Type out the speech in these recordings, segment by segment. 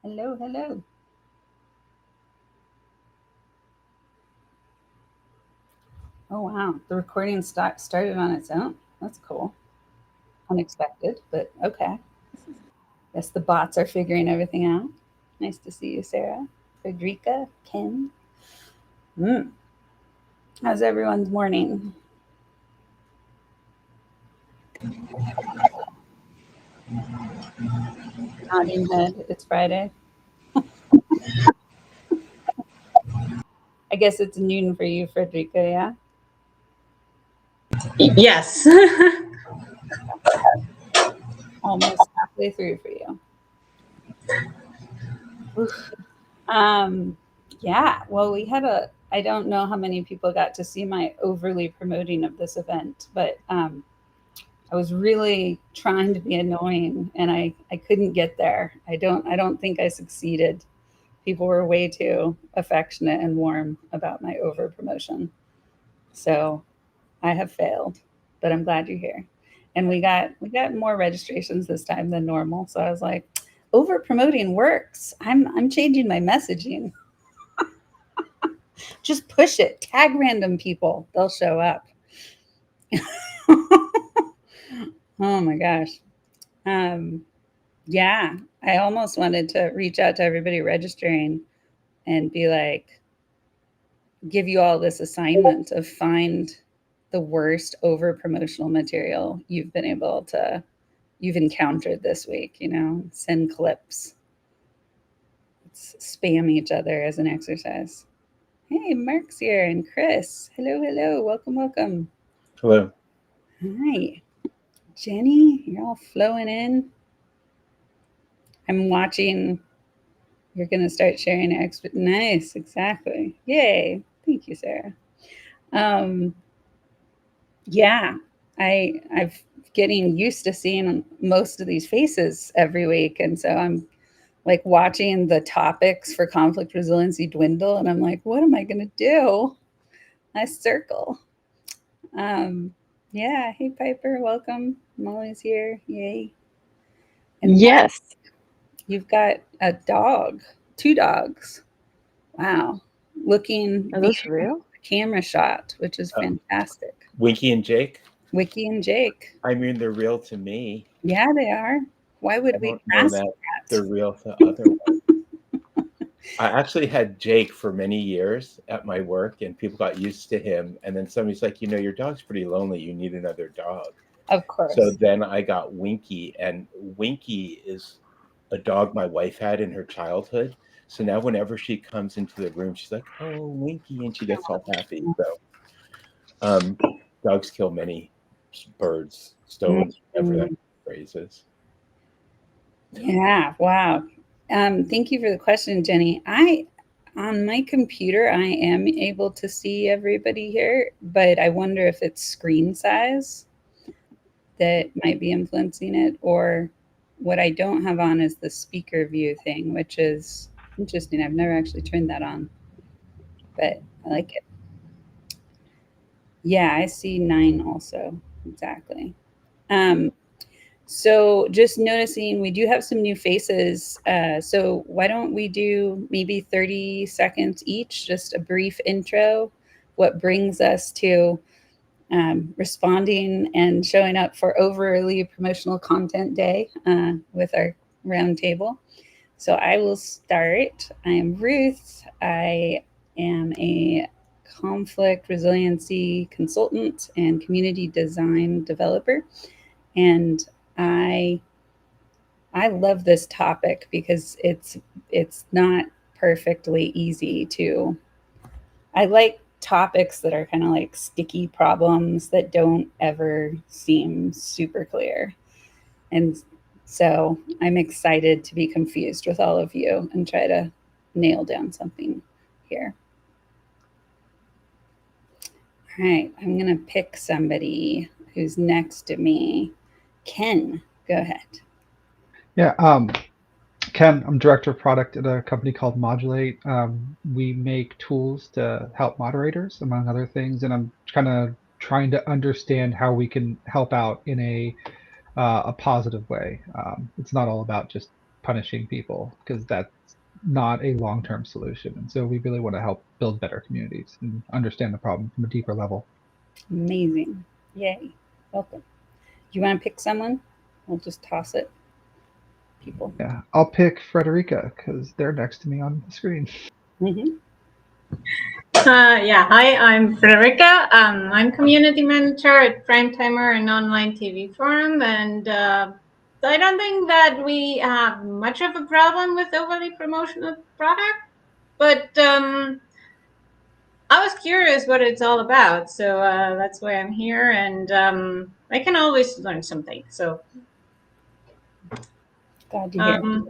Hello, hello. Oh, wow. The recording started on its own. That's cool. Unexpected, but okay. Guess the bots are figuring everything out. Nice to see you, Sarah. Frederica, Ken. Mm. How's everyone's morning? Nodding head. It's Friday. I guess it's noon for you, Frederica, yeah? Yes. Almost halfway through for you. Oof. Um, yeah, well, I don't know how many people got to see my overly promoting of this event, but I was really trying to be annoying and I couldn't get there. I don't think I succeeded. People were way too affectionate and warm about my over promotion. So I have failed, but I'm glad you're here. And we got more registrations this time than normal. So I was like, over promoting works. I'm changing my messaging. Just push it. Tag random people. They'll show up. Oh my gosh. Um, yeah, I almost wanted to reach out to everybody registering and be like, give you all this assignment of find the worst over promotional material you've encountered this week, send clips. Let's spam each other as an exercise. Hey, Mark's here and Chris. Hello, hello. Welcome, welcome. Hello. Hi. Jenny, you're all flowing in. I'm watching. You're going to start sharing expert. Nice, exactly. Yay. Thank you, Sarah. Um, yeah, I've getting used to seeing most of these faces every week. And so I'm like watching the topics for conflict resiliency dwindle. And I'm like, what am I going to do? I circle. Um, yeah. Hey, Piper, welcome. Molly's here. Yay. And Mark, Yes. you've got a dog, two dogs. Wow. Looking Are behind those the real? camera shot, which is fantastic. Winky and Jake. Wiki and Jake. I mean, they're real to me. Yeah, they are. Why I would we don't know mask that that? they're real to other ones. I actually had Jake for many years at my work, and people got used to him. And then somebody's like, your dog's pretty lonely. You need another dog. Of So course. then I got Winky, and Winky is a dog my wife had in her childhood. So now whenever she comes into the room, she's like, "Oh, Winky," and she gets all happy. So um, dogs kill many birds, stones, whatever that Mhm. phrase is. Yeah, wow. Thank you for the question, Jenny. On my computer, I am able to see everybody here, but I wonder if it's screen size that might be influencing it, or what I don't have on is the speaker view thing, which is interesting. I've never actually turned that on, but I like it. Yeah, I see 9 also. Exactly. Um, So, just noticing we do have some new faces. So, why don't we do maybe 30 seconds each, just a brief intro, what brings us to responding and showing up for overly promotional content day with our roundtable. So, I will start. I am Ruth. I am a conflict resiliency consultant and community design developer. And I I love this topic because it's not perfectly easy to. I like topics that are kind of like sticky problems that don't ever seem super clear. And so I'm excited to be confused with all of you and try to nail down something here. All right, I'm going to pick somebody who's next to me. Ken, go ahead. Yeah, Ken, I'm director of product at a company called Modulate. We make tools to help moderators, among other things, and I'm kind of trying to understand how we can help out in a positive way. It's not all about just punishing people, because that's not a long-term solution. And so we really want to help build better communities and understand the problem from a deeper level. Amazing. Yay. Welcome. Do you want to pick someone? We'll just toss it. People. Yeah, I'll pick Frederica because they're next to me on the screen. Mm-hmm. Yeah, hi, I'm Frederica. I'm community manager at Primetimer, an online TV forum, and I don't think that we have much of a problem with overly promotional product, but I was curious what it's all about, so that's why I'm here, and I can always learn something. So Glad to hear.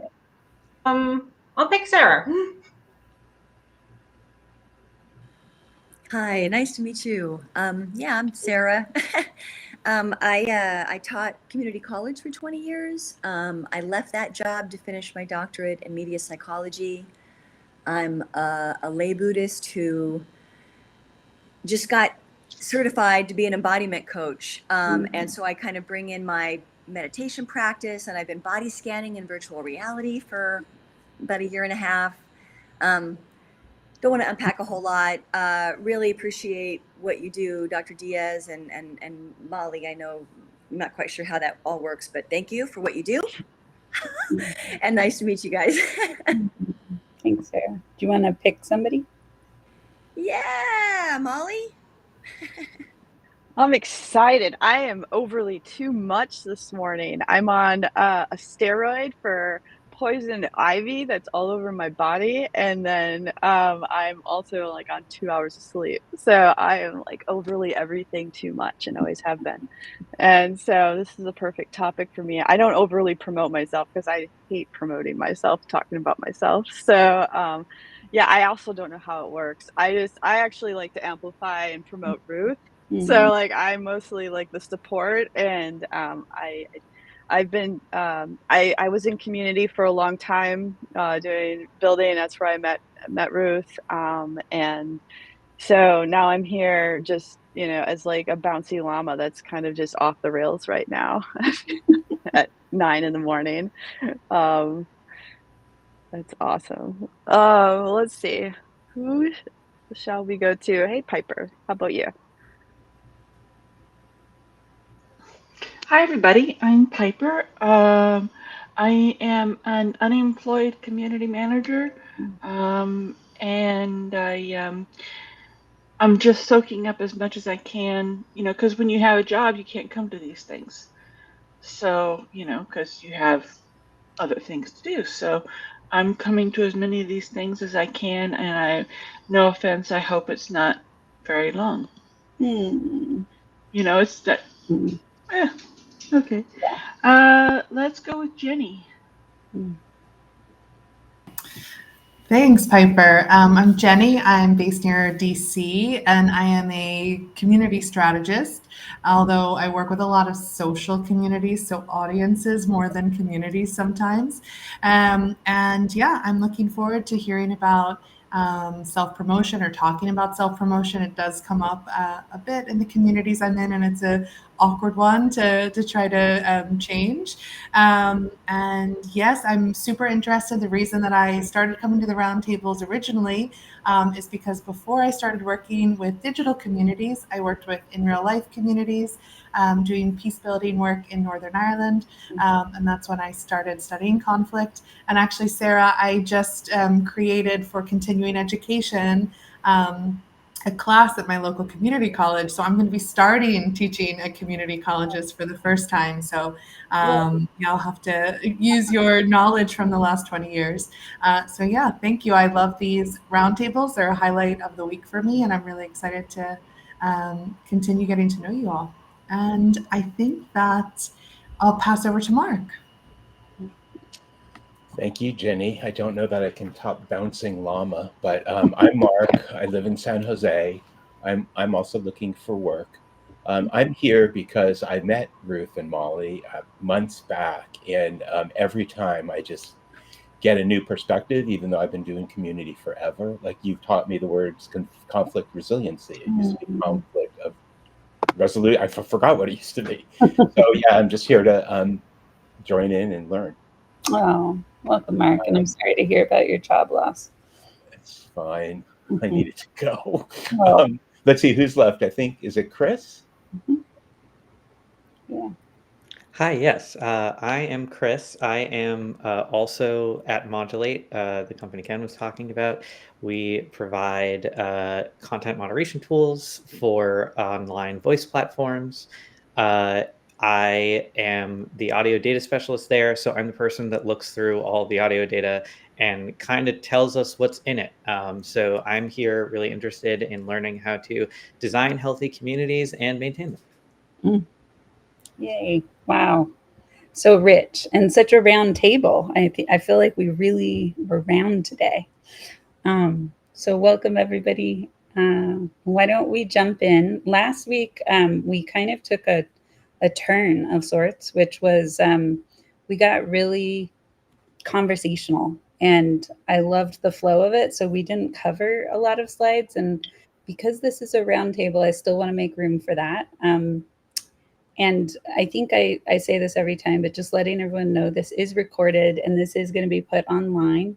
I'll pick Sarah. Hi, nice to meet you. Yeah, I'm Sarah. I taught community college for 20 years. I left that job to finish my doctorate in media psychology. I'm a lay Buddhist who just got certified to be an embodiment coach. And so I kind of bring in my meditation practice, and I've been body scanning in virtual reality for about a year and a half. Don't want to unpack a whole lot. Really appreciate what you do, Dr. Diaz and Molly. I know I'm not quite sure how that all works, but thank you for what you do. And nice to meet you guys. Thanks, Sarah. Do you want to pick somebody? Yeah, Molly. I'm excited. I am overly too much this morning. I'm on a steroid for poison ivy that's all over my body, and then I'm also like on 2 hours of sleep. So I am like overly everything too much, and always have been. And so this is a perfect topic for me. I don't overly promote myself because I hate promoting myself, talking about myself. So yeah, I also don't know how it works. I actually like to amplify and promote Ruth. So like I'm mostly like the support, and I've been I was in community for a long time doing building. That's where I met Ruth, and so now I'm here just as like a bouncy llama that's kind of just off the rails right now at 9 in the morning. That's awesome. Let's see, who shall we go to? Hey Piper, how about you? Hi, everybody. I'm Piper. I am an unemployed community manager, and I'm just soaking up as much as I can, because when you have a job, you can't come to these things. So, because you have other things to do. So I'm coming to as many of these things as I can, and no offense, I hope it's not very long. It's that. Yeah. Okay. Let's go with Jenny. Thanks, Piper. I'm Jenny. I'm based near DC, and I am a community strategist, although I work with a lot of social communities, so audiences more than communities sometimes. And yeah, I'm looking forward to hearing about self-promotion or talking about self-promotion. It does come up a bit in the communities I'm in, and it's an awkward one to try to change. And yes, I'm super interested. The reason that I started coming to the roundtables originally is because before I started working with digital communities, I worked with in real life communities, doing peace building work in Northern Ireland. And that's when I started studying conflict. And actually, Sarah, I just created for continuing education a class at my local community college. So I'm going to be starting teaching at community colleges for the first time. So I'll have to use your knowledge from the last 20 years. So yeah, thank you. I love these roundtables. They're a highlight of the week for me, and I'm really excited to continue getting to know you all. And I think that I'll pass over to Mark. Thank you, Jenny. I don't know that I can top bouncing llama, but I'm Mark. I live in San Jose. I'm also looking for work. I'm here because I met Ruth and Molly months back, and every time I just get a new perspective, even though I've been doing community forever. Like you've taught me the words conflict resiliency. It used to be conflict of resolution. I forgot what it used to be. So yeah, I'm just here to join in and learn. Oh, welcome, Mark. And I'm sorry to hear about your job loss. It's fine. I Mhm. needed to go. Oh, Let's see who's left. I think, is it Chris? yeah. Hi, yes. I am Chris. I am also at Modulate, the company Ken was talking about. We provide content moderation tools for online voice platforms. Uh, I am the audio data specialist there, so I'm the person that looks through all the audio data and kind of tells us what's in it. So I'm here really interested in learning how to design healthy communities and maintain them. Mm. Yay. Wow. So rich and such a round table. I feel like we really were round today. So welcome everybody. Why don't we jump in? Last week we kind of took a turn of sorts, which was we got really conversational, and I loved the flow of it. So we didn't cover a lot of slides, and because this is a round table, I still want to make room for that. And I think I say this every time, but just letting everyone know this is recorded and this is going to be put online.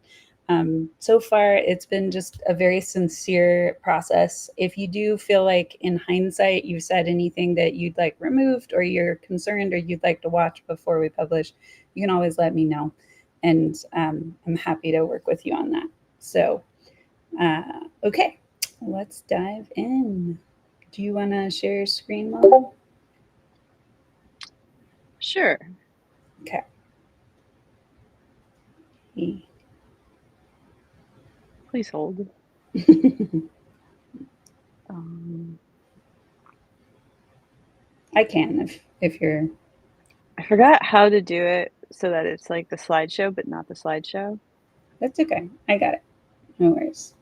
So far, it's been just a very sincere process. If you do feel like in hindsight you've said anything that you'd like removed, or you're concerned, or you'd like to watch before we publish, you can always let me know. And I'm happy to work with you on that. So, okay, let's dive in. Do you want to share your screen, Mom? Sure. Okay. Please hold. Um, I can if you're. I forgot how to do it so that it's like the slideshow, but not the slideshow. That's okay. I got it. No worries.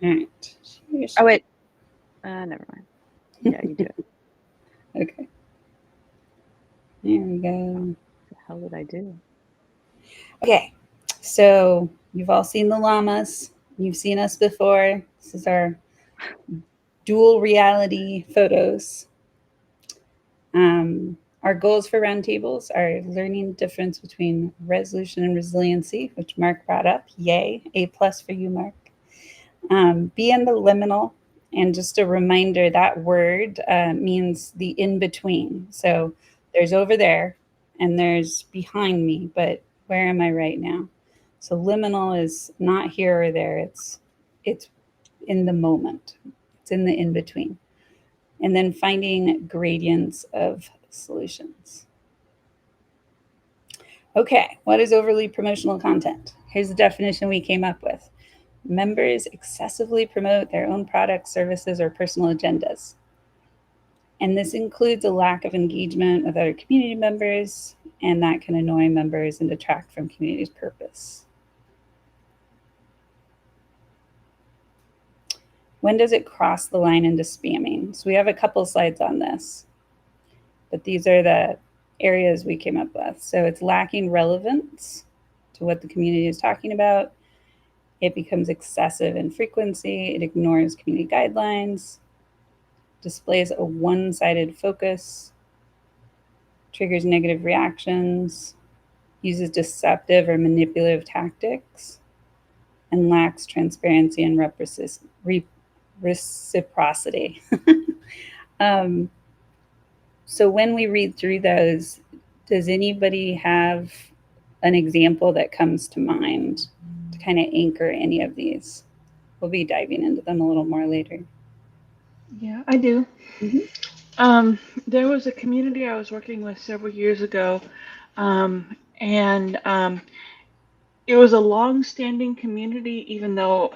All right. Oh, wait. Never mind. Yeah, you do it. Okay. There we go. What the hell did I do? Okay. So you've all seen the llamas. You've seen us before. This is our dual reality photos. Our goals for roundtables are learning the difference between resolution and resiliency, which Mark brought up. Yay. A plus for you, Mark. Be in the liminal. And just a reminder, that word means the in between. So there's over there and there's behind me, but where am I right now? So liminal is not here or there. It's in the moment. It's in the in between. And then finding gradients of solutions. Okay, what is overly promotional content? Here's the definition we came up with. Members excessively promote their own products, services, or personal agendas. And this includes a lack of engagement with other community members, and that can annoy members and detract from community's purpose. When does it cross the line into spamming? So we have a couple slides on this, but these are the areas we came up with. So it's lacking relevance to what the community is talking about. It becomes excessive in frequency. It ignores community guidelines, displays a one-sided focus, triggers negative reactions, uses deceptive or manipulative tactics, and lacks transparency and reciprocity. um, so when we read through those, does anybody have an example that comes to mind to kind of anchor any of these? We'll be diving into them a little more later. Yeah, I do. Mm-hmm. There was a community I was working with several years ago, and it was a long-standing community, even though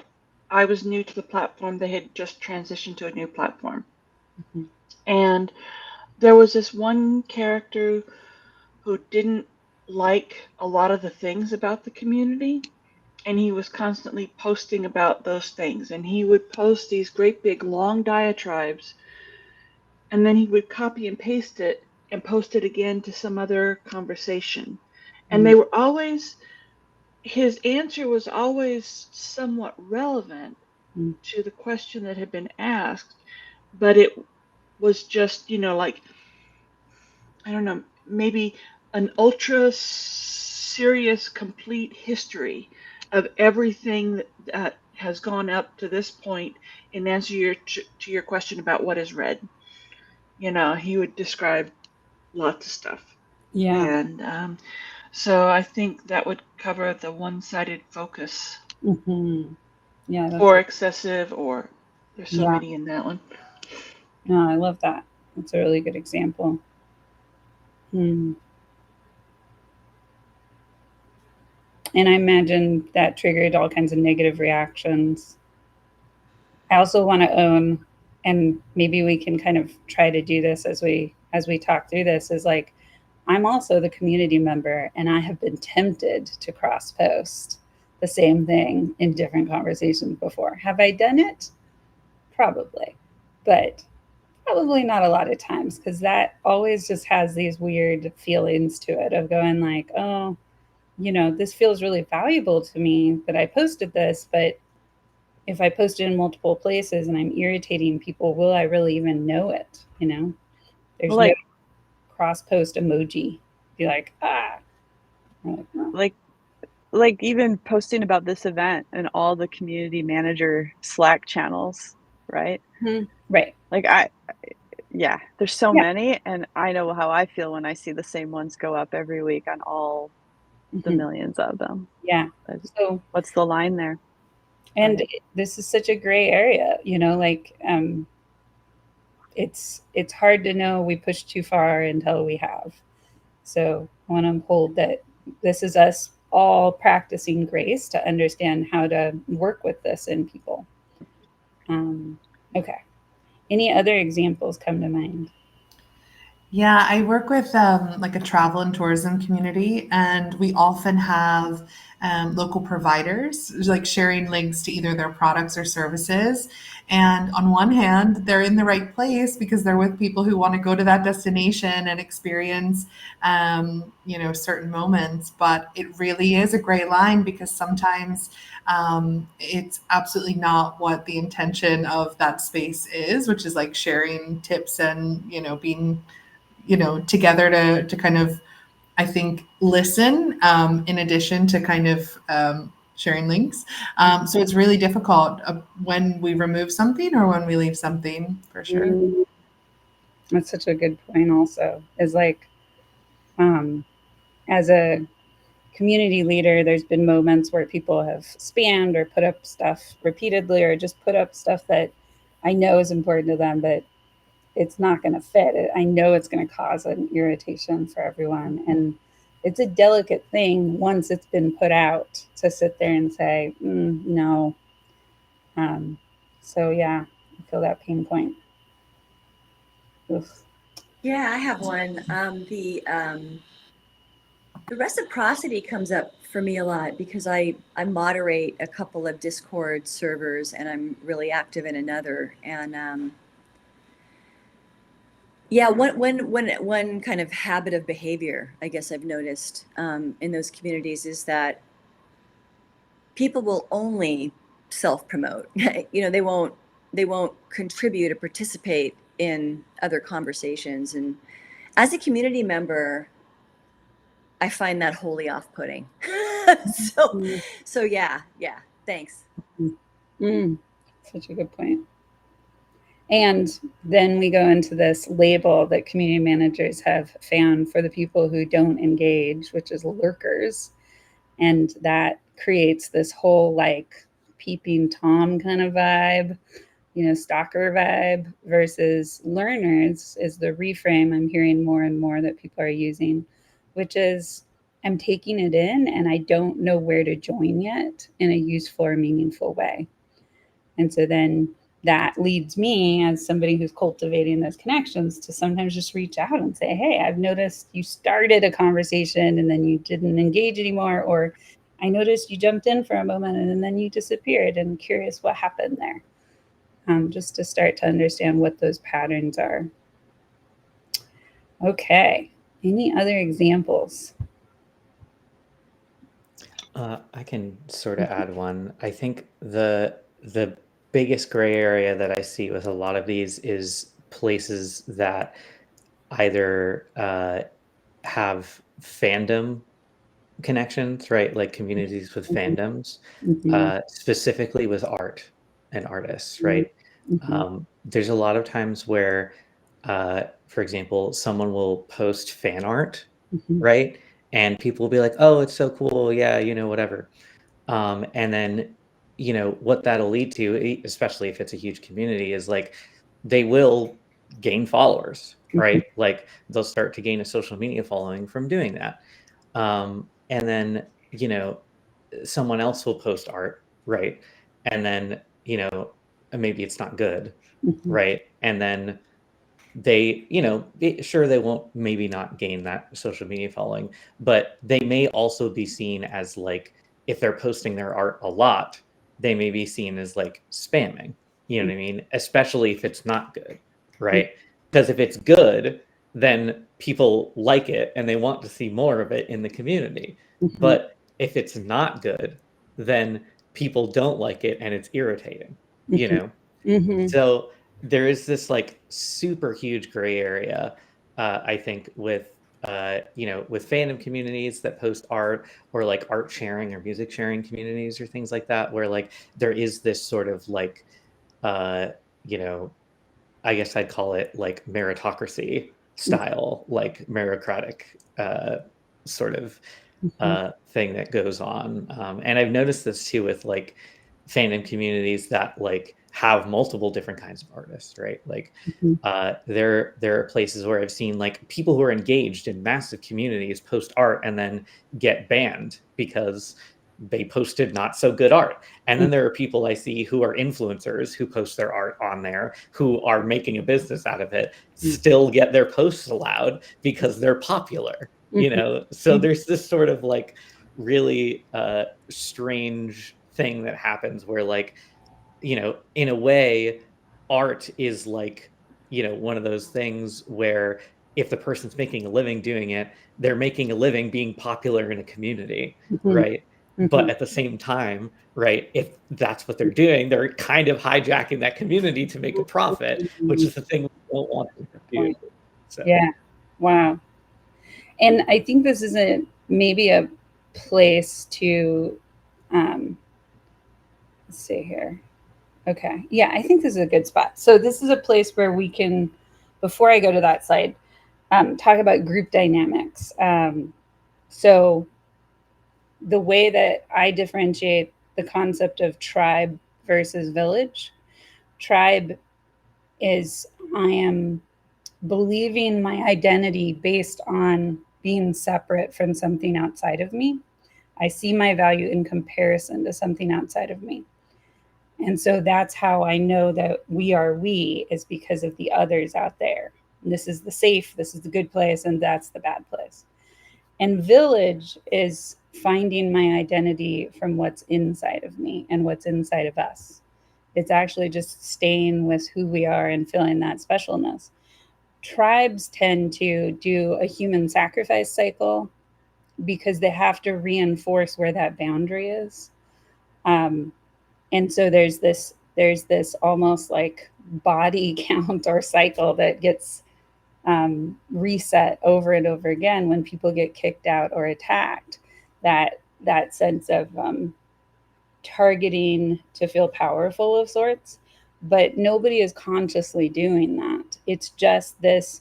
I was new to the platform. They had just transitioned to a new platform. Mm-hmm. And there was this one character who didn't like a lot of the things about the community, and he was constantly posting about those things. And he would post these great big long diatribes, and then he would copy and paste it and post it again to some other conversation. And they were always, his answer was always somewhat relevant to the question that had been asked, but it was just, like, I don't know, maybe an ultra serious, complete history of everything that has gone up to this point in answer to your question about what is red. You know, he would describe lots of stuff. Yeah. And so I think that would cover the one-sided focus Yeah, that's or excessive, or there's so yeah. many in that one. No, I love that. That's a really good example. And I imagine that triggered all kinds of negative reactions. I also want to own, and maybe we can kind of try to do this as we talk through this, is like, I'm also the community member, and I have been tempted to cross post the same thing in different conversations before. Have I done it? Probably, but probably not a lot of times, because that always just has these weird feelings to it of going like, oh, this feels really valuable to me that I posted this, but if I post it in multiple places and I'm irritating people, will I really even know it? There's no cross post emoji. Be like, ah. Like, no. Like even posting about this event and all the community manager Slack channels, right? Right. Like yeah, there's so many, and I know how I feel when I see the same ones go up every week on all the millions of them. Yeah. So what's the line there? And this is such a gray area, like it's hard to know we pushed too far until we have. So I want to hold that this is us all practicing grace to understand how to work with this in people. Okay. Any other examples come to mind? Yeah, I work with like a travel and tourism community, and we often have local providers like sharing links to either their products or services. And on one hand, they're in the right place because they're with people who want to go to that destination and experience, certain moments. But it really is a gray line because sometimes it's absolutely not what the intention of that space is, which is like sharing tips and being together to kind of, I think, listen in addition to kind of sharing links. So it's really difficult when we remove something or when we leave something, for sure. That's such a good point also, is like, as a community leader, there's been moments where people have spammed or put up stuff repeatedly or just put up stuff that I know is important to them, but it's not going to fit. I know it's going to cause an irritation for everyone. And it's a delicate thing once it's been put out to sit there and say, no. So, yeah, I feel that pain point. Oof. Yeah, I have one. The reciprocity comes up for me a lot because I moderate a couple of Discord servers and I'm really active in another. And yeah, one kind of habit of behavior I guess I've noticed in those communities is that people will only self-promote. They won't contribute or participate in other conversations. And as a community member, I find that wholly off-putting. So yeah, thanks. Such a good point. And then we go into this label that community managers have found for the people who don't engage, which is lurkers. And that creates this whole like peeping Tom kind of vibe, stalker vibe, versus learners is the reframe I'm hearing more and more that people are using, which is, I'm taking it in and I don't know where to join yet in a useful or meaningful way. And so then that leads me, as somebody who's cultivating those connections, to sometimes just reach out and say, hey, I've noticed you started a conversation and then you didn't engage anymore, or I noticed you jumped in for a moment and then you disappeared, and I'm curious what happened there. Just to start to understand what those patterns are. Okay. Any other examples? I can sort of add one. I think the biggest gray area that I see with a lot of these is places that either have fandom connections, right? Like communities with fandoms, specifically with art and artists, right? There's a lot of times where, for example, someone will post fan art, right? And people will be like, "Oh, it's so cool, yeah, whatever." And then, what that'll lead to, especially if it's a huge community, is like they will gain followers, right? Like they'll start to gain a social media following from doing that. And then, someone else will post art, right? And then, maybe it's not good, right? And then they, sure, they won't maybe not gain that social media following, but they may also be seen as like, if they're posting their art a lot, they may be seen as like spamming, you know what I mean? Especially if it's not good, right? Because if it's good, then people like it and they want to see more of it in the community. But if it's not good, then people don't like it and it's irritating, you know? So there is this like super huge gray area, I think, with with fandom communities that post art, or like art sharing or music sharing communities or things like that, where like there is this sort of like uh, you know, I guess I'd call it like meritocracy style, like meritocratic sort of thing that goes on. And I've noticed this too with like fandom communities that like have multiple different kinds of artists, right? Like there are places where I've seen like people who are engaged in massive communities post art and then get banned because they posted not so good art. And then there are people I see who are influencers who post their art on there, who are making a business out of it, still get their posts allowed because they're popular, So there's this sort of like really strange thing that happens where like, in a way, art is like, one of those things where if the person's making a living doing it, they're making a living being popular in a community, right? But at the same time, right, if that's what they're doing, they're kind of hijacking that community to make a profit, which is the thing we don't want them to do. So. Yeah. Wow. And I think this is maybe a place to, let's see here. Okay. Yeah, I think this is a good spot. So this is a place where we can, before I go to that slide, talk about group dynamics. So the way that I differentiate the concept of tribe versus village, tribe is I am believing my identity based on being separate from something outside of me. I see my value in comparison to something outside of me. And so that's how I know that we are we, is because of the others out there. And this is the safe, this is the good place, and that's the bad place. And village is finding my identity from what's inside of me and what's inside of us. It's actually just staying with who we are and feeling that specialness. Tribes tend to do a human sacrifice cycle because they have to reinforce where that boundary is. And so there's this almost like body count or cycle that gets reset over and over again when people get kicked out or attacked. That sense of targeting to feel powerful of sorts, but nobody is consciously doing that. It's just this,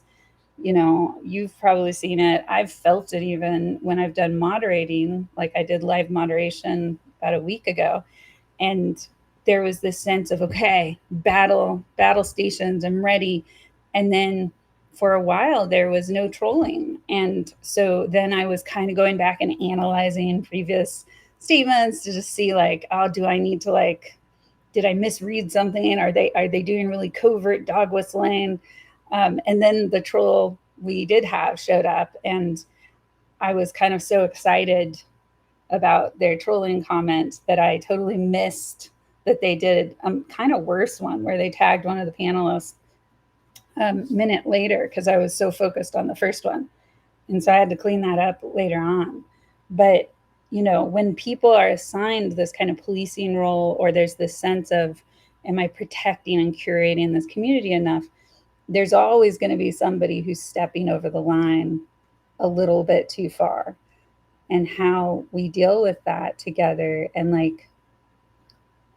you've probably seen it. I've felt it even when I've done moderating, like I did live moderation about a week ago. And there was this sense of, okay, battle stations, I'm ready. And then for a while there was no trolling. And so then I was kind of going back and analyzing previous statements to just see like, oh, do I need to like, did I misread something? Are they doing really covert dog whistling? And then the troll we did have showed up, and I was kind of so excited about their trolling comment that I totally missed that they did a kind of worse one where they tagged one of the panelists a minute later because I was so focused on the first one. And so I had to clean that up later on. But, when people are assigned this kind of policing role, or there's this sense of, am I protecting and curating this community enough? There's always going to be somebody who's stepping over the line a little bit too far. and how we deal with that together and like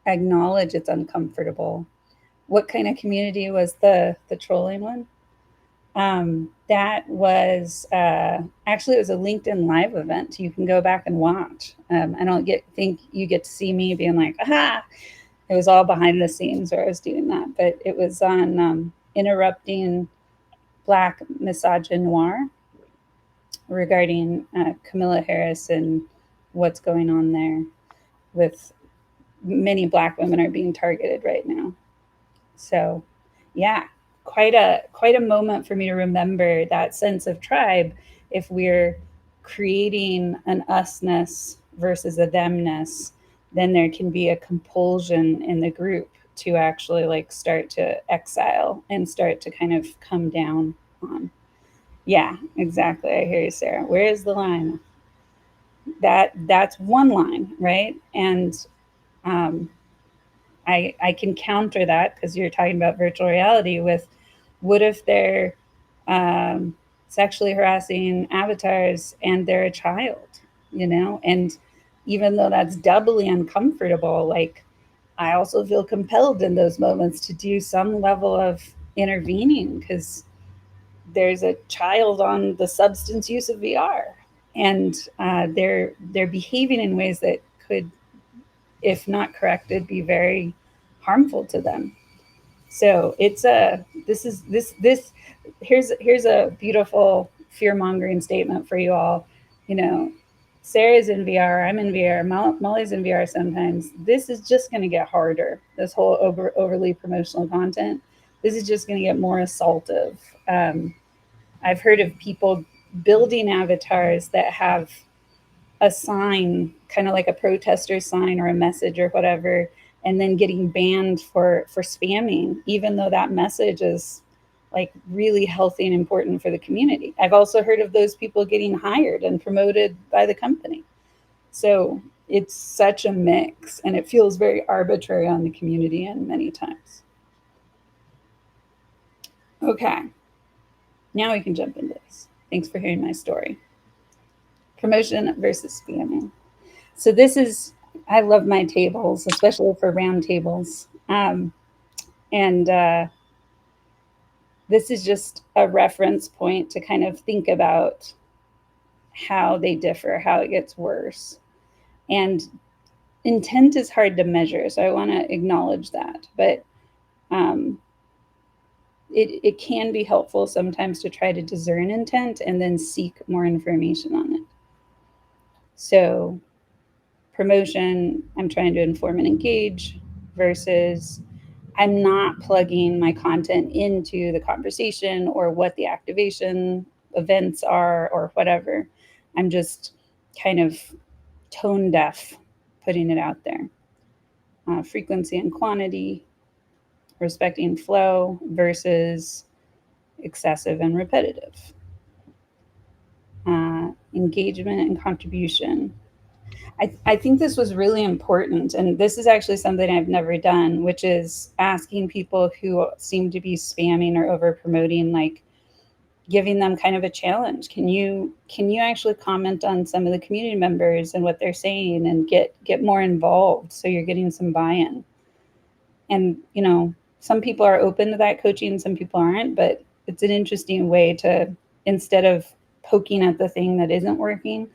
acknowledge it's uncomfortable. What kind of community was the trolling one? That was actually, it was a LinkedIn Live event. You can go back and watch. I don't think you get to see me being like, aha. It was all behind the scenes where I was doing that, but it was on interrupting Black misogynoir regarding Camilla Harris and what's going on there with many Black women are being targeted right now. So, yeah, quite a moment for me to remember that sense of tribe. If we're creating an usness versus a themness, then there can be a compulsion in the group to actually like start to exile and start to kind of come down on. Yeah, exactly. I hear you, Sarah. Where is the line? That's one line, right? And um, I can counter that because you're talking about virtual reality with what if they're um, sexually harassing avatars and they're a child, you know? And even though that's doubly uncomfortable, like I also feel compelled in those moments to do some level of intervening because there's a child on the substance use of VR, and they're behaving in ways that could, if not corrected, be very harmful to them. So it's a this here's a beautiful fear mongering statement for you all. You know, Sarah's in VR, I'm in VR, Molly's in VR sometimes. This is just going to get harder. This whole overly promotional content. This is just going to get more assaultive. I've heard of people building avatars that have a sign, kind of like a protester sign or a message or whatever, and then getting banned for spamming, even though that message is like really healthy and important for the community. I've also heard of those people getting hired and promoted by the company. So it's such a mix, and it feels very arbitrary on the community end many times. Okay, now we can jump into this. Thanks for hearing my story. Promotion versus spamming. So this is, I love my tables, especially for round tables. And this is just a reference point to kind of think about how they differ, how it gets worse. And intent is hard to measure, so I want to acknowledge that. But it can be helpful sometimes to try to discern intent and then seek more information on it. So promotion, I'm trying to inform and engage, versus I'm not plugging my content into the conversation or what the activation events are or whatever. I'm just kind of tone deaf putting it out there. Frequency and quantity, respecting flow versus excessive and repetitive. Engagement and contribution. I think this was really important, and this is actually something I've never done, which is asking people who seem to be spamming or over promoting, like giving them kind of a challenge. Can you actually comment on some of the community members and what they're saying and get more involved so you're getting some buy-in? And you know, some people are open to that coaching, some people aren't, but it's an interesting way to, instead of poking at the thing that isn't working,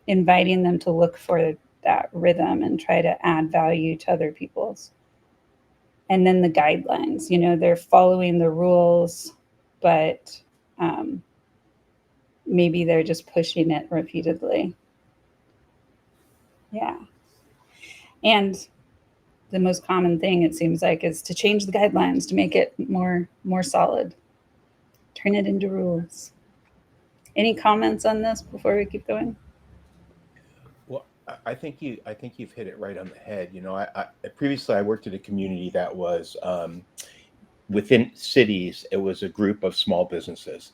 inviting them to look for that rhythm and try to add value to other people's. And then the guidelines, you know, they're following the rules, but maybe they're just pushing it repeatedly. Yeah. And the most common thing, it seems like, is to change the guidelines to make it more solid. Turn it into rules. Any comments on this before we keep going? Well, I think you've hit it right on the head. You know, I previously I worked at a community that was within cities. It was a group of small businesses,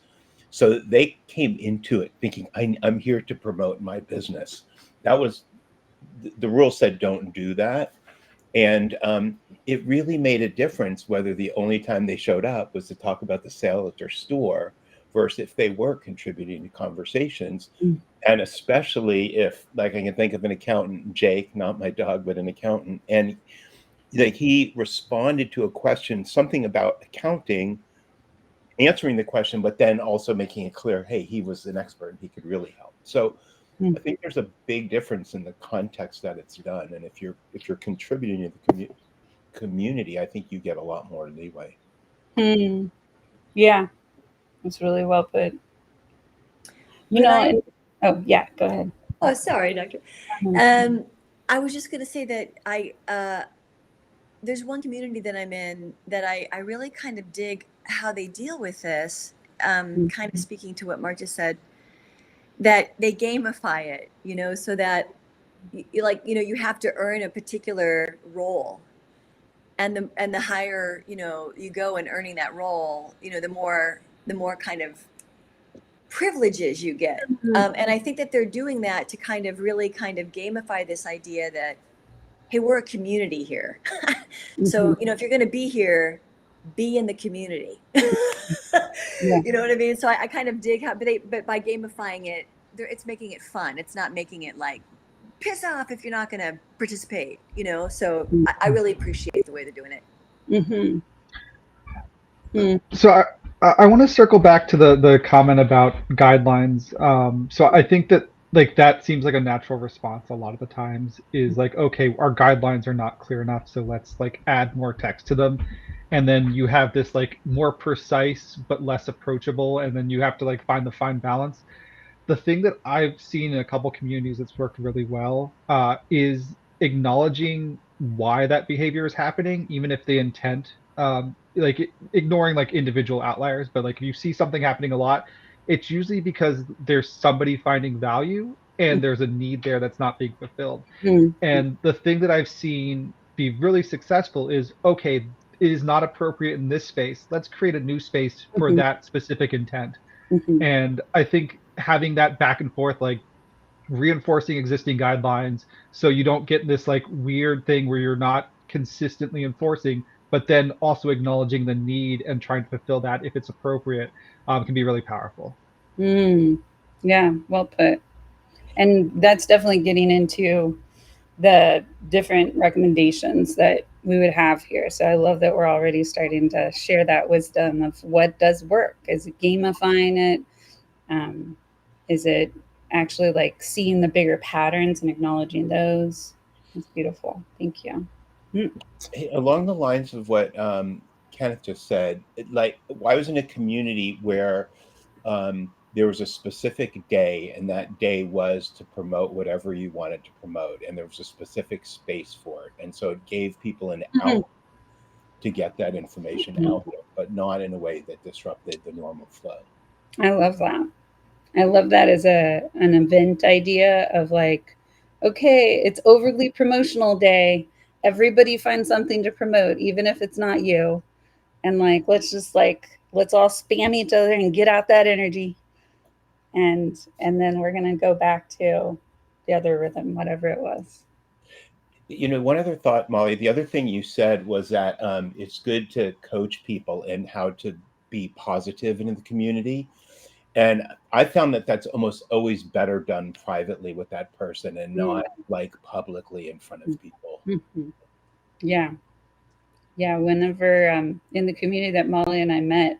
so they came into it thinking, I'm here to promote my business. That was the rule said don't do that, and it really made a difference whether the only time they showed up was to talk about the sale at their store versus if they were contributing to conversations. Mm. And especially if, like, I can think of an accountant, Jake, not my dog, but an accountant, and like he responded to a question, something about accounting, answering the question, but then also making it clear, hey, he was an expert and he could really help. So I think there's a big difference in the context that it's done, and if you're contributing to the community, I think you get a lot more leeway. Yeah, that's really well put. You know, oh yeah, go ahead. Oh, sorry, Doctor. I was just going to say that there's one community that I'm in that I really kind of dig how they deal with this. Kind of speaking to what Mark just said, that they gamify it, so that you have to earn a particular role, and the higher you go in earning that role, the more kind of privileges you get. And I think that they're doing that to kind of really kind of gamify this idea that, hey, we're a community here. So, if you're going to be here, be in the community. You know what I mean? So I kind of dig how, but by gamifying it, it's making it fun. It's not making it like, piss off if you're not going to participate, So I really appreciate the way they're doing it. So I want to circle back to the comment about guidelines. So I think that like that seems like a natural response a lot of the times is like, okay, our guidelines are not clear enough, so let's like add more text to them. And then you have this like more precise but less approachable, and then you have to like find the fine balance. The thing that I've seen in a couple communities that's worked really well is acknowledging why that behavior is happening, even if the intent, like ignoring like individual outliers, but like if you see something happening a lot, it's usually because there's somebody finding value and there's a need there that's not being fulfilled. And the thing that I've seen be really successful is, okay, it is not appropriate in this space. Let's create a new space for that specific intent. And I think having that back and forth, like reinforcing existing guidelines so you don't get this like weird thing where you're not consistently enforcing, but then also acknowledging the need and trying to fulfill that if it's appropriate, can be really powerful. Yeah, well put. And that's definitely getting into the different recommendations that we would have here. So I love that we're already starting to share that wisdom of what does work. Is it gamifying it? Is it actually like seeing the bigger patterns and acknowledging those? That's beautiful. Thank you. Hey, along the lines of what Kenneth just said, like I was in a community where there was a specific day, and that day was to promote whatever you wanted to promote, and there was a specific space for it, and so it gave people an out to get that information out there, but not in a way that disrupted the normal flow. I love that. I love that as an event idea of like, okay, it's overly promotional day. Everybody find something to promote, even if it's not you. And like, let's all spam each other and get out that energy. And then we're gonna go back to the other rhythm, whatever it was. One other thought, Molly, the other thing you said was that it's good to coach people in how to be positive in the community. And I found that that's almost always better done privately with that person and not like publicly in front of people. Yeah. Whenever in the community that Molly and I met,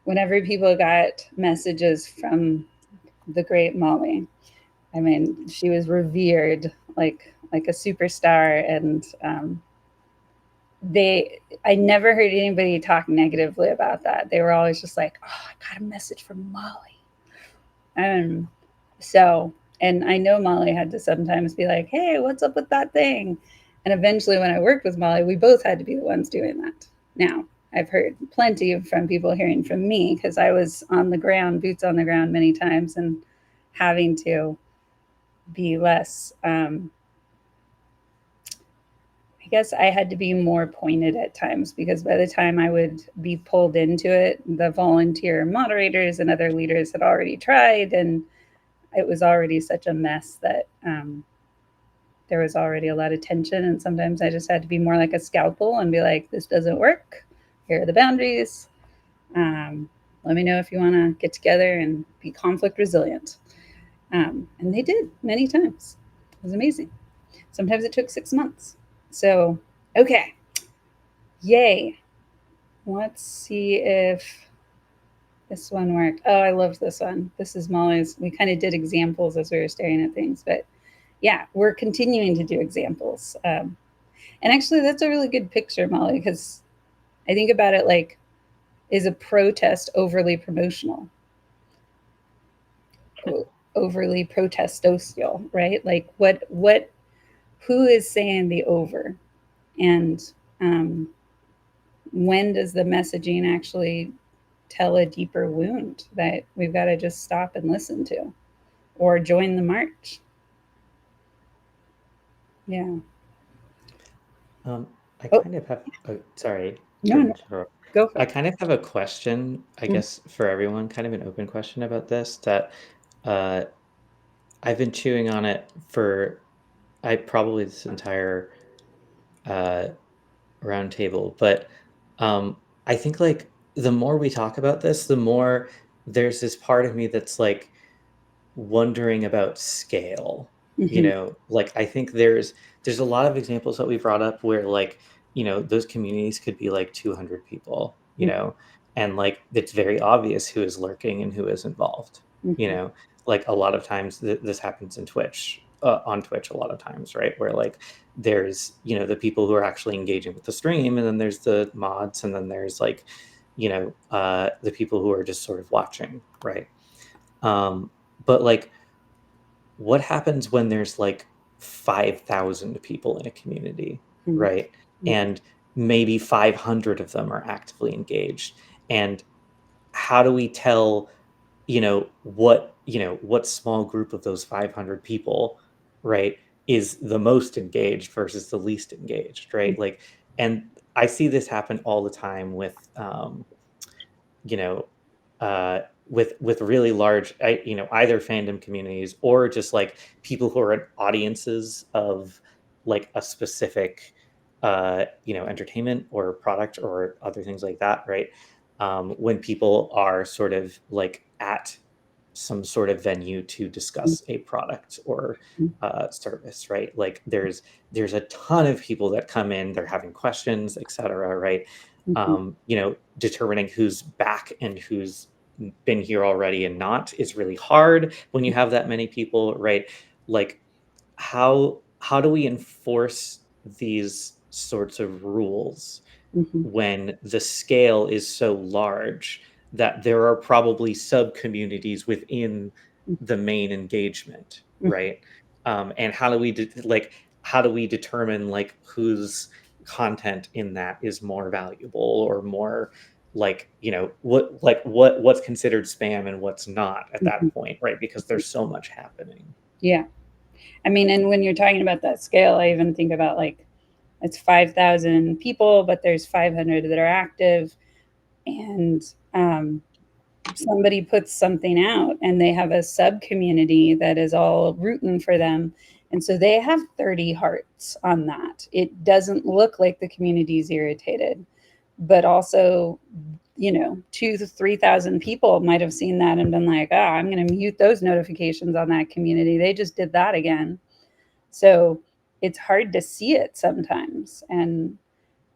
whenever people got messages from the great Molly, I mean, she was revered like a superstar, and I never heard anybody talk negatively about that. They were always just like, "Oh, I got a message from Molly," and and I know Molly had to sometimes be like, "Hey, what's up with that thing?" And eventually, when I worked with Molly, we both had to be the ones doing that. Now, I've heard plenty from people hearing from me because I was on the ground, boots on the ground many times, and having to be less. I guess I had to be more pointed at times because by the time I would be pulled into it, the volunteer moderators and other leaders had already tried, and it was already such a mess that there was already a lot of tension. And sometimes I just had to be more like a scalpel and be like, this doesn't work. Here are the boundaries. let me know if you want to get together and be conflict resilient. And they did many times. It was amazing. Sometimes it took 6 months. So, okay. Yay. Let's see if this one worked. Oh, I loved this one. This is Molly's. We kind of did examples as we were staring at things, but yeah, we're continuing to do examples. And actually, that's a really good picture, Molly, because I think about it like, is a protest overly promotional? Overly protestocial, right? Like who is saying the over? And um, when does the messaging actually tell a deeper wound that we've got to just stop and listen to or join the march? Yeah. I Oh, kind of have, sorry no, to no, interrupt. go for I it. kind of have a question, I guess, for everyone, kind of an open question about this that uh, I've been chewing on it for probably this entire uh, roundtable, but I think like the more we talk about this, the more there's this part of me that's like wondering about scale. Mm-hmm. Like I think there's a lot of examples that we brought up where like, those communities could be like 200 people, and like it's very obvious who is lurking and who is involved. you Mm-hmm. know like a lot of times this happens in Twitch, on Twitch a lot of times, right? Where like there's the people who are actually engaging with the stream, and then there's the mods, and then there's like the people who are just sort of watching, right? But like, what happens when there's like 5,000 people in a community, Mm-hmm. right? And maybe 500 of them are actively engaged. And how do we tell, what small group of those 500 people, right, is the most engaged versus the least engaged, right? Like, and I see this happen all the time with, you know, with really large, either fandom communities or just like people who are in audiences of like a specific, entertainment or product or other things like that, right? When people are sort of like at some sort of venue to discuss a product or service, right? Like there's a ton of people that come in, they're having questions, etc., right? Mm-hmm. Determining who's back and who's been here already and not is really hard when you have that many people, right? Like how do we enforce these sorts of rules Mm-hmm. when the scale is so large that there are probably sub communities within the main engagement, right? And how do we determine like whose content in that is more valuable or more like what's considered spam and what's not at Mm-hmm. that point, right? Because there's so much happening. Yeah. I mean, and when you're talking about that scale, I even think about like it's 5,000 people, but there's 500 that are active, and somebody puts something out and they have a sub community that is all rooting for them. And so they have 30 hearts on that. It doesn't look like the community's irritated, but also, 2 to 3,000 people might have seen that and been like, I'm going to mute those notifications on that community. They just did that again. So it's hard to see it sometimes. And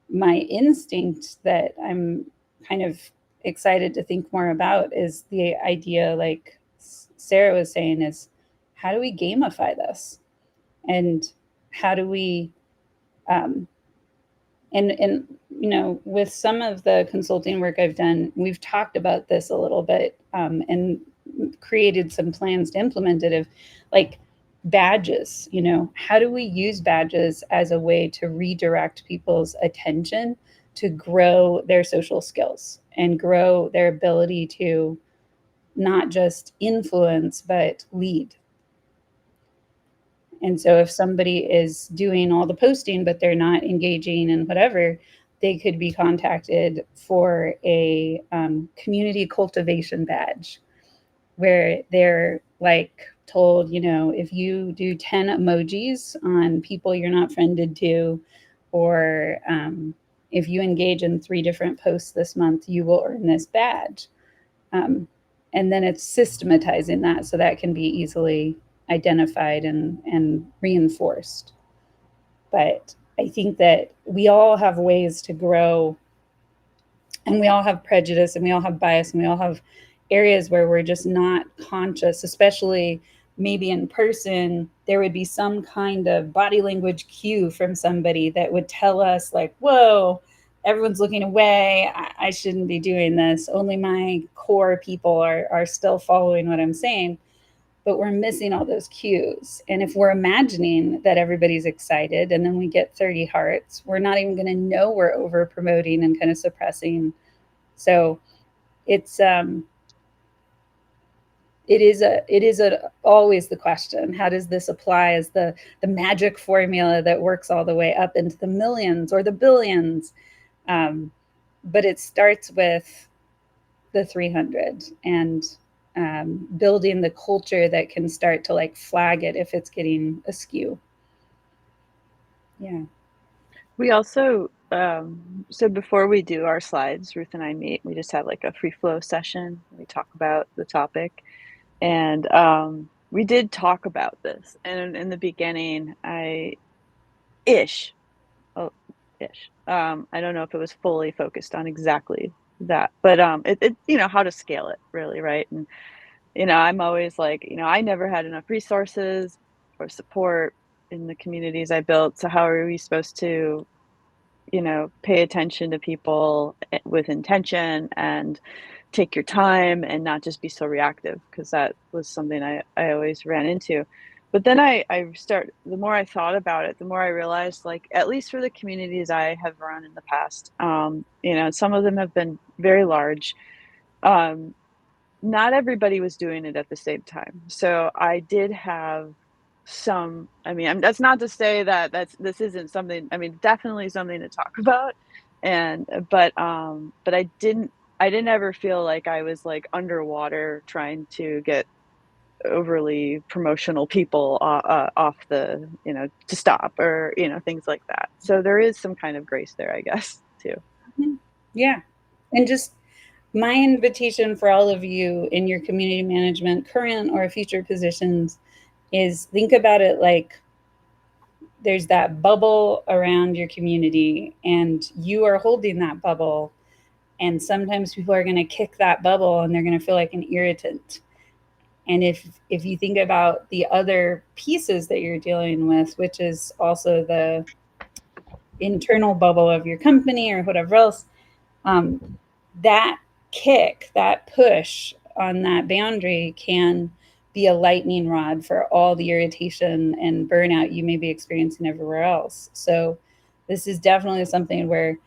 my instinct that I'm kind of excited to think more about is the idea, like Sarah was saying, is how do we gamify this? And how do we, um, and with some of the consulting work I've done, we've talked about this a little bit, and created some plans to implement it, of like badges. How do we use badges as a way to redirect people's attention to grow their social skills and grow their ability to not just influence but lead? And so if somebody is doing all the posting, but they're not engaging and whatever, they could be contacted for a community cultivation badge, where they're like told, if you do 10 emojis on people you're not friended to, or if you engage in 3 different posts this month, you will earn this badge. And then it's systematizing that so that can be easily identified and reinforced. But I think that we all have ways to grow, and we all have prejudice, and we all have bias, and we all have areas where we're just not conscious, especially maybe in person. There would be some kind of body language cue from somebody that would tell us, like, whoa, everyone's looking away. I shouldn't be doing this. Only my core people are still following what I'm saying. But we're missing all those cues. And if we're imagining that everybody's excited and then we get 30 hearts, we're not even going to know we're over promoting and kind of suppressing. So it's it is always the question, how does this apply as the magic formula that works all the way up into the millions or the billions? But it starts with the 300 and building the culture that can start to like flag it if it's getting askew. Yeah. We also, so before we do our slides, Ruth and I meet, we just have like a free flow session. We talk about the topic. And we did talk about this. And in the beginning, ish, I don't know if it was fully focused on exactly that, but it how to scale it really, right? And I'm always like, I never had enough resources or support in the communities I built. So how are we supposed to, pay attention to people with intention and take your time and not just be so reactive? Because that was something I always ran into. But then the more I thought about it, the more I realized, like, at least for the communities I have run in the past, some of them have been very large. Not everybody was doing it at the same time. So I did have that's not to say that this isn't something, definitely something to talk about. And, but I didn't ever feel like I was like underwater trying to get overly promotional people off the, to stop or, things like that. So there is some kind of grace there, I guess, too. Yeah. And just my invitation for all of you in your community management, current or future positions, is think about it like there's that bubble around your community and you are holding that bubble. And sometimes people are going to kick that bubble and they're going to feel like an irritant. And if you think about the other pieces that you're dealing with, which is also the internal bubble of your company or whatever else, that kick, that push on that boundary can be a lightning rod for all the irritation and burnout you may be experiencing everywhere else. So this is definitely something where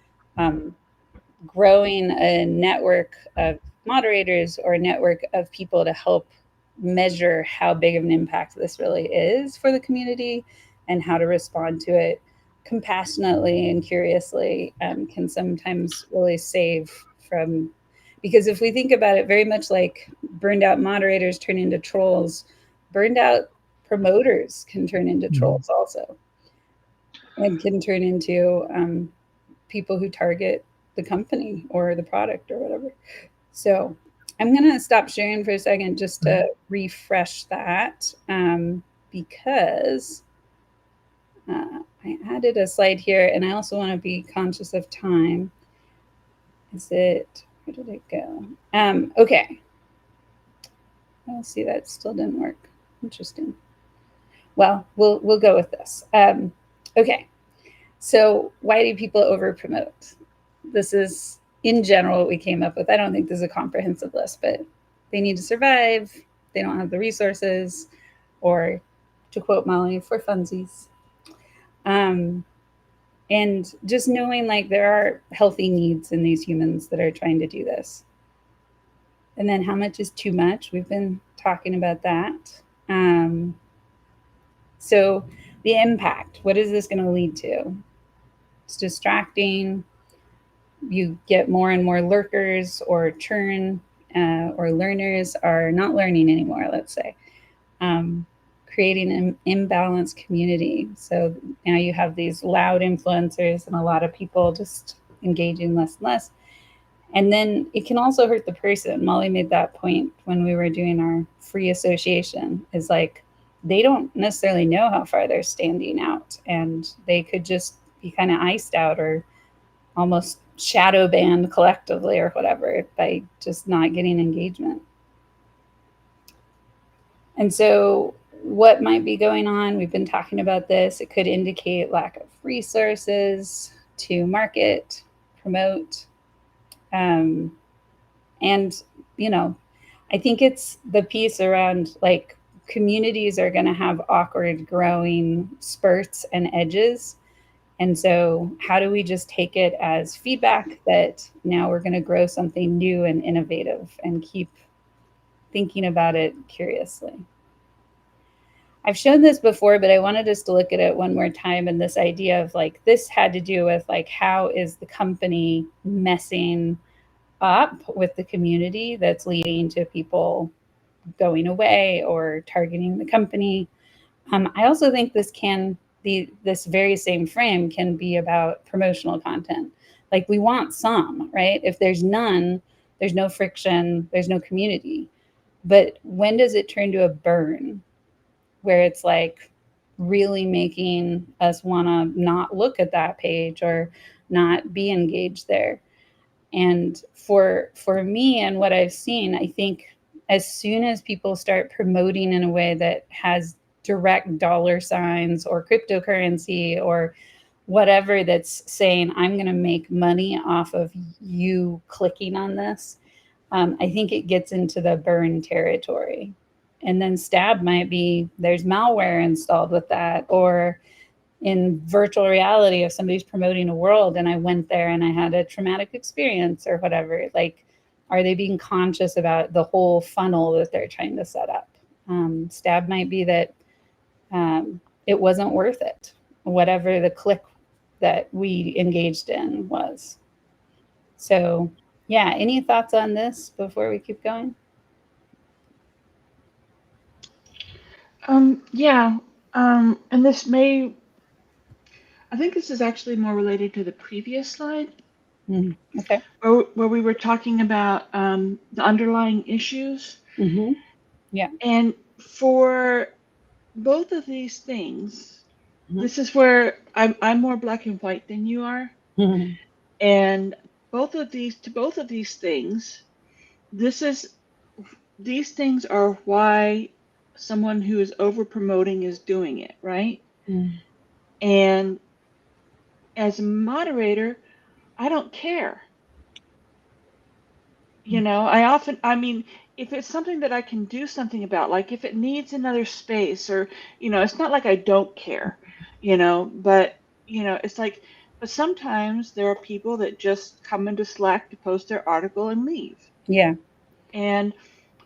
growing a network of moderators or a network of people to help measure how big of an impact this really is for the community and how to respond to it compassionately and curiously can sometimes really save from, because if we think about it very much like burned out moderators turn into trolls, burned out promoters can turn into trolls also, and can turn into people who target the company or the product or whatever. So I'm going to stop sharing for a second just to refresh that because I added a slide here and I also want to be conscious of time. Where did it go? Okay. I'll see, that still didn't work. Interesting. Well, we'll go with this. Okay. So why do people over promote? This is in general what we came up with. I don't think this is a comprehensive list, but they need to survive. They don't have the resources, or to quote Molly, for funsies. And just knowing like there are healthy needs in these humans that are trying to do this. And then how much is too much? We've been talking about that. So the impact, what is this going to lead to? It's distracting. You get more and more lurkers or churn, or learners are not learning anymore, let's say. Creating an imbalanced community. So now you have these loud influencers and a lot of people just engaging less and less. And then it can also hurt the person. Molly made that point when we were doing our free association, is like they don't necessarily know how far they're standing out, and they could just be kind of iced out or almost shadow banned collectively or whatever by just not getting engagement. And so what might be going on? We've been talking about this. It could indicate lack of resources to market, promote, and I think it's the piece around like communities are going to have awkward growing spurts and edges. And so, how do we just take it as feedback that now we're going to grow something new and innovative and keep thinking about it curiously? I've shown this before, but I wanted us to look at it one more time. And this idea of like, this had to do with like, how is the company messing up with the community that's leading to people going away or targeting the company. I also think this very same frame can be about promotional content. Like we want some, right? If there's none, there's no friction, there's no community. But when does it turn to a burn where it's like really making us want to not look at that page or not be engaged there? And for me and what I've seen, I think as soon as people start promoting in a way that has direct dollar signs or cryptocurrency or whatever that's saying, I'm going to make money off of you clicking on this, I think it gets into the burn territory. And then stab might be there's malware installed with that, or in virtual reality, if somebody's promoting a world and I went there and I had a traumatic experience or whatever, like, are they being conscious about the whole funnel that they're trying to set up? Stab might be that it wasn't worth it, whatever the click that we engaged in was. So, yeah, any thoughts on this before we keep going? Yeah. And this may, I think this is actually more related to the previous slide. Okay. Where we were talking about the underlying issues. Yeah. And for both of these things, this is where I'm more black and white than you are. And both of these things, these things are why someone who is over promoting is doing it, right? And as a moderator, I don't care. I mean, if it's something that I can do something about, like if it needs another space or, it's not like I don't care, but, it's like, but sometimes there are people that just come into Slack to post their article and leave. Yeah. And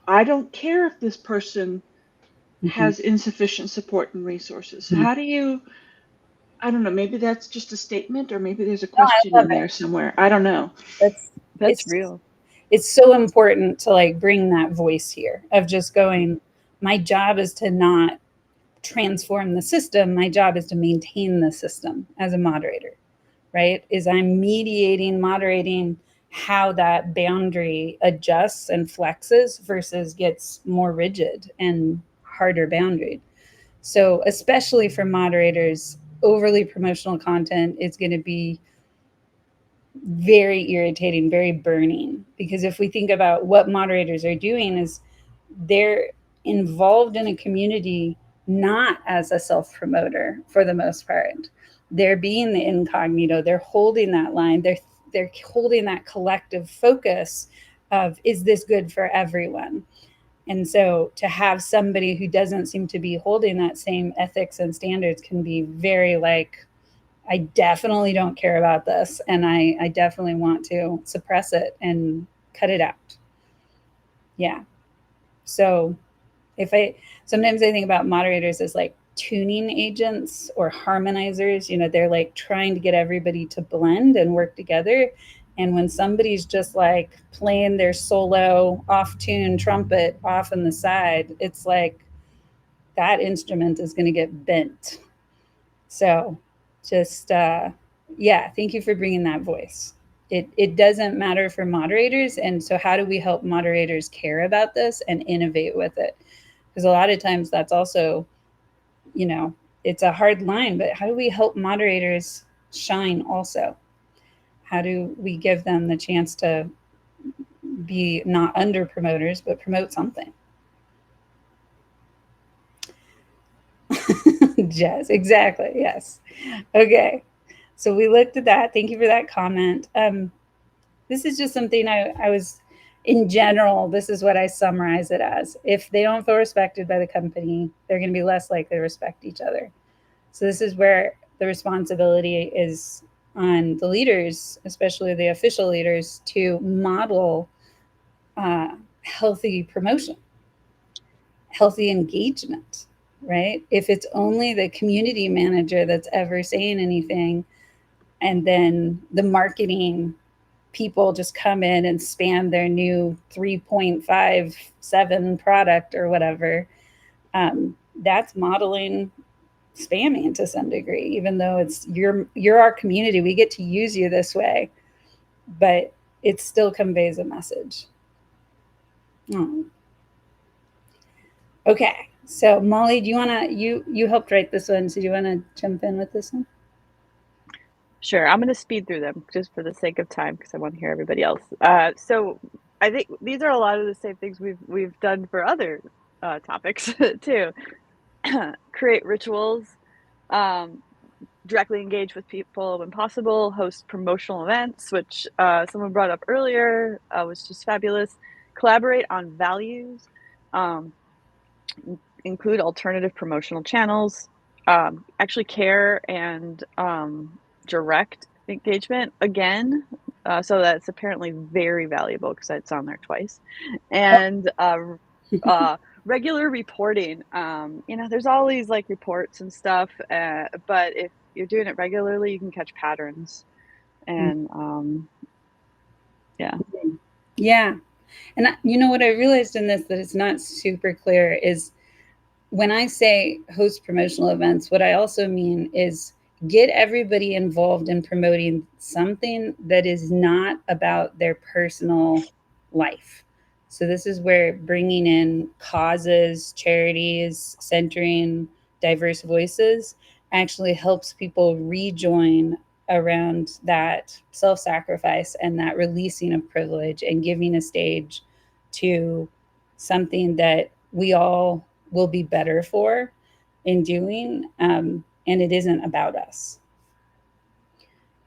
I don't care if this person has insufficient support and resources. So how do you, I don't know, maybe that's just a statement or maybe there's a question in there somewhere. I don't know. That's real. It's so important to like bring that voice here of just going, my job is to not transform the system. My job is to maintain the system as a moderator, right? Is I'm mediating, moderating how that boundary adjusts and flexes versus gets more rigid and harder boundaried. So especially for moderators, overly promotional content is going to be very irritating, very burning. Because if we think about what moderators are doing, is they're involved in a community not as a self promoter for the most part. They're being the incognito. They're holding that line. They're holding that collective focus of, is this good for everyone? And so to have somebody who doesn't seem to be holding that same ethics and standards can be very like, I definitely don't care about this, and I definitely want to suppress it and cut it out. Yeah. So sometimes I think about moderators as like tuning agents or harmonizers. They're like trying to get everybody to blend and work together. And when somebody's just like playing their solo off tune trumpet off on the side, it's like that instrument is going to get bent. So just, yeah, thank you for bringing that voice. it doesn't matter for moderators. And so how do we help moderators care about this and innovate with it? Because a lot of times that's also, it's a hard line, but how do we help moderators shine also? How do we give them the chance to be not under promoters, but promote something? Jazz, exactly. Yes. Okay. So we looked at that. Thank you for that comment. This is just something I was, in general, this is what I summarize it as. If they don't feel respected by the company, they're going to be less likely to respect each other. So this is where the responsibility is on the leaders, especially the official leaders, to model healthy promotion, healthy engagement, right? If it's only the community manager that's ever saying anything, and then the marketing people just come in and spam their new 3.57 product or whatever, that's modeling spamming to some degree, even though it's you're our community, we get to use you this way, but it still conveys a message. Oh. Okay, so Molly, do you want to, you helped write this one, so do you want to jump in with this one? Sure, I'm going to speed through them just for the sake of time because I want to hear everybody else. So I think these are a lot of the same things we've done for other topics too. Create rituals, directly engage with people when possible, host promotional events, which someone brought up earlier, was just fabulous. Collaborate on values, include alternative promotional channels, actually care and direct engagement again. So that's apparently very valuable because it's on there twice. And regular reporting. There's all these like reports and stuff, but if you're doing it regularly, you can catch patterns. And yeah. And what I realized in this that it's not super clear is when I say host promotional events, what I also mean is get everybody involved in promoting something that is not about their personal life. So this is where bringing in causes, charities, centering diverse voices actually helps people rejoin around that self-sacrifice and that releasing of privilege and giving a stage to something that we all will be better for in doing, and it isn't about us.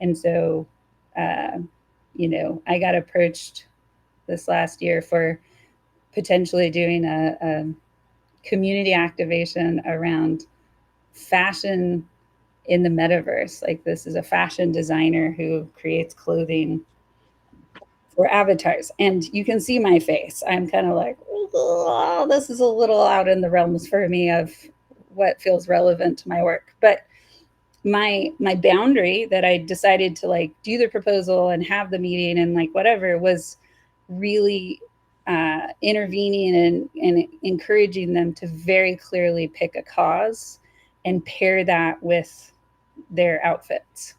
And so I got approached this last year for potentially doing a community activation around fashion in the metaverse. Like, this is a fashion designer who creates clothing for avatars, and you can see my face. I'm kind of like, oh, this is a little out in the realms for me of what feels relevant to my work. But my boundary that I decided to like do the proposal and have the meeting and like whatever was really intervening and encouraging them to very clearly pick a cause and pair that with their outfits,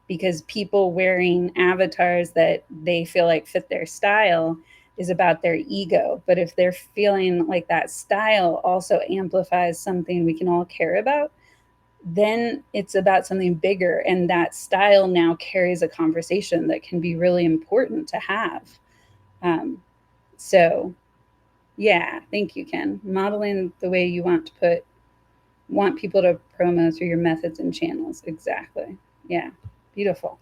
because people wearing avatars that they feel like fit their style is about their ego. But if they're feeling like that style also amplifies something we can all care about, then it's about something bigger. And that style now carries a conversation that can be really important to have. So yeah, thank you, Ken. Modeling the way you want people to promo through your methods and channels. Exactly. Yeah. Beautiful.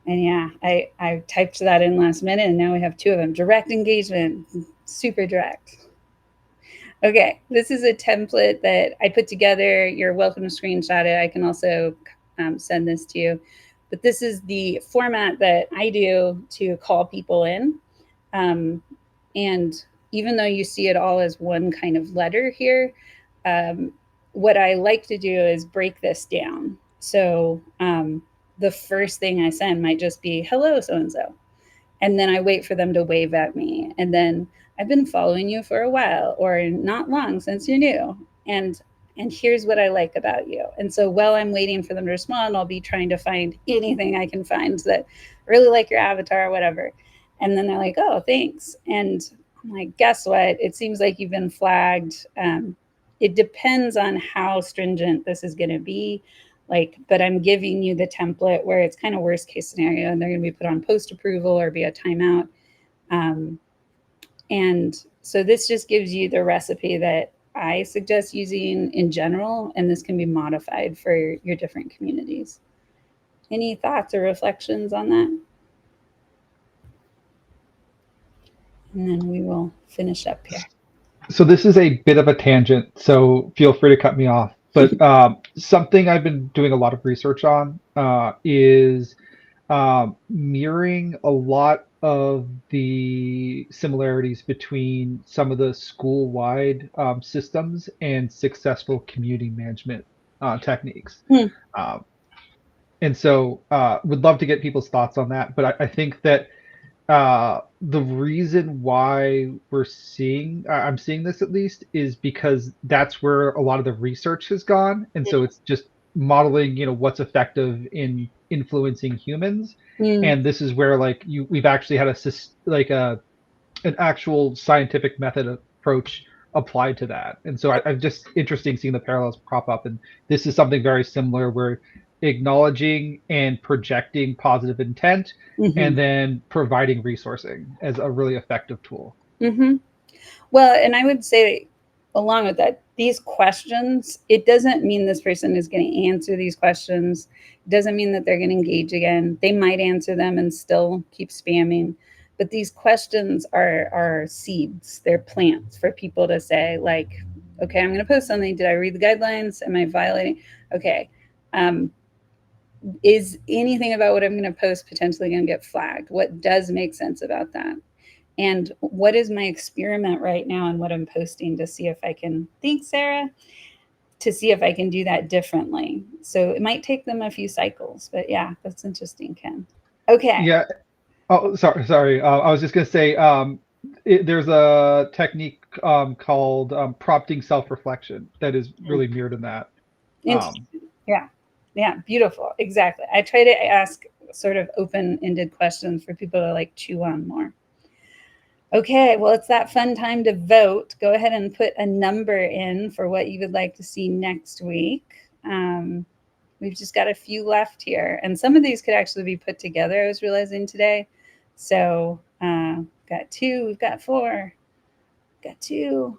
And yeah, I typed that in last minute and now we have two of them. Direct engagement, super direct. Okay, this is a template that I put together. You're welcome to screenshot it. I can also send this to you. But this is the format that I do to call people in. And even though you see it all as one kind of letter here, what I like to do is break this down. So the first thing I send might just be, hello, so-and-so. And then I wait for them to wave at me. And then I've been following you for a while, or not long since you're new. And and here's what I like about you. And so while I'm waiting for them to respond, I'll be trying to find anything I can find that I really like your avatar or whatever. And then they're like, oh, thanks. And I'm like, guess what? It seems like you've been flagged. It depends on how stringent this is going to be. Like, but I'm giving you the template where it's kind of worst case scenario, and they're going to be put on post approval or be a timeout. And so this just gives you the recipe that I suggest using in general, and this can be modified for your different communities. Any thoughts or reflections on that? And then we will finish up here. So this is a bit of a tangent, so feel free to cut me off. But something I've been doing a lot of research on is mirroring a lot of the similarities between some of the school-wide systems and successful community management techniques. And so would love to get people's thoughts on that. But I think that the reason why I'm seeing this at least, is because that's where a lot of the research has gone. And so it's just modeling, what's effective in influencing humans. And this is where we've actually had an actual scientific method approach applied to that. And so I'm just interesting seeing the parallels crop up. And this is something very similar where acknowledging and projecting positive intent and then providing resourcing as a really effective tool. Well, and I would say along with that, these questions, it doesn't mean this person is going to answer these questions. It doesn't mean that they're going to engage again. They might answer them and still keep spamming. But these questions are seeds. They're plants for people to say, like, okay, I'm going to post something. Did I read the guidelines? Am I violating? Okay. Is anything about what I'm going to post potentially going to get flagged? What does make sense about that? And what is my experiment right now and what I'm posting to see if I can, thanks, Sarah, to see if I can do that differently. So it might take them a few cycles, but yeah, that's interesting, Ken. Okay. Yeah. Oh, sorry. I was just going to say, there's a technique called prompting self-reflection that is really mirrored in that. Yeah, beautiful. Exactly. I try to ask sort of open-ended questions for people to like chew on more. Okay, well, it's that fun time to vote. Go ahead and put a number in for what you would like to see next week. We've just got a few left here. And some of these could actually be put together, I was realizing today. So got 2, we've got 4, got 2.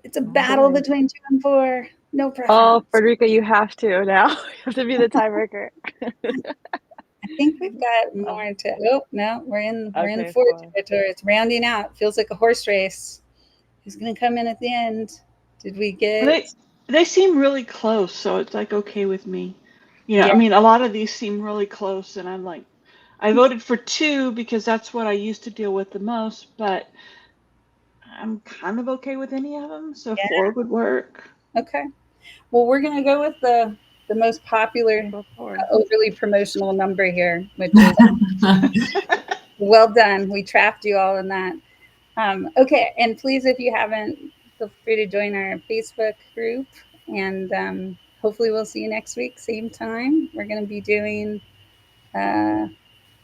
It's a battle between 2 and 4. No preference. Oh, Frederica, you have to now. You have to be the tiebreaker. I think we've got more to. Oh no, we're in 4 territory. It's rounding out. Feels like a horse race. Who's going to come in at the end? Did we get? They seem really close, so it's like okay with me. I mean, a lot of these seem really close, and I'm like, I voted for 2 because that's what I used to deal with the most, but I'm kind of okay with any of them, so 4 would work. Okay. Well, we're going to go with the most popular, overly promotional number here, which is well done. We trapped you all in that. Okay. And please, if you haven't, feel free to join our Facebook group, and hopefully we'll see you next week, same time. We're going to be doing, what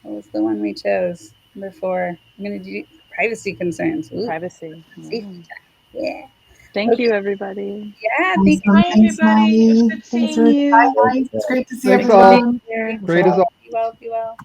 was the one we chose? Number 4. I'm going to do privacy concerns. Ooh. Privacy. Safety time. Yeah. Thank you, everybody. Yeah. Thanks, everybody. It's good seeing you. Bye. It's great to see everyone. Great as all. Be well.